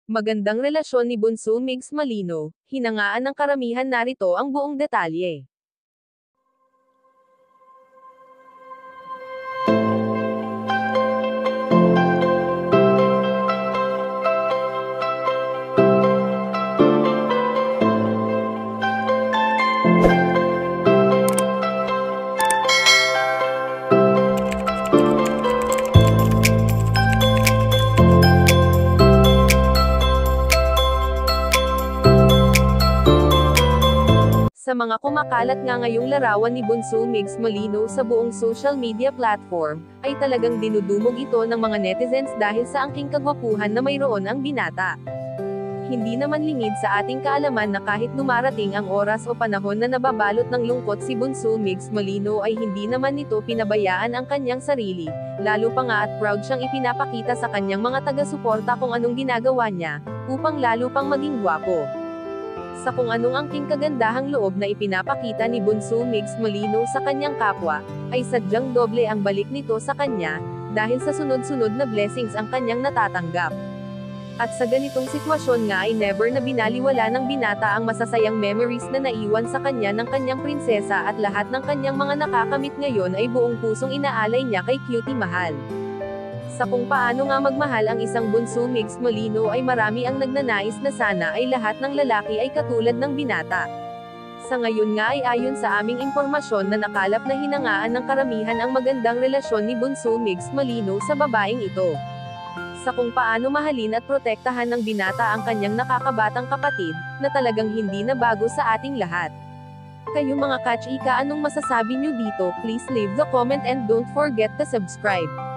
Magandang relasyon ni Bunso Migs Malino, hinangaan ng karamihan, narito ang buong detalye. Sa mga kumakalat nga ngayong larawan ni Bunso Migs Malino sa buong social media platform, ay talagang dinudumog ito ng mga netizens dahil sa angking kagwapuhan na mayroon ang binata. Hindi naman lingid sa ating kaalaman na kahit dumarating ang oras o panahon na nababalot ng lungkot si Bunso Migs Malino ay hindi naman nito pinabayaan ang kanyang sarili, lalo pa nga at proud siyang ipinapakita sa kanyang mga taga-suporta kung anong ginagawa niya, upang lalo pang maging gwapo. Sa kung anong angking kagandahang loob na ipinapakita ni Bunso Migs Malino sa kanyang kapwa, ay sadyang doble ang balik nito sa kanya, dahil sa sunod-sunod na blessings ang kanyang natatanggap. At sa ganitong sitwasyon nga ay never na binaliwala ng binata ang masasayang memories na naiwan sa kanya ng kanyang prinsesa, at lahat ng kanyang mga nakakamit ngayon ay buong pusong inaalay niya kay Cutie Mahal. Sa kung paano nga magmahal ang isang Bunso Migs Malino ay marami ang nagnanais na sana ay lahat ng lalaki ay katulad ng binata. Sa ngayon nga ay ayon sa aming impormasyon na nakalap na hinangaan ng karamihan ang magandang relasyon ni Bunso Migs Malino sa babaeng ito. Sa kung paano mahalin at protektahan ng binata ang kanyang nakakabatang kapatid, na talagang hindi na bago sa ating lahat. Kayo mga ka-chika, anong masasabi nyo dito? Please leave the comment and don't forget to subscribe.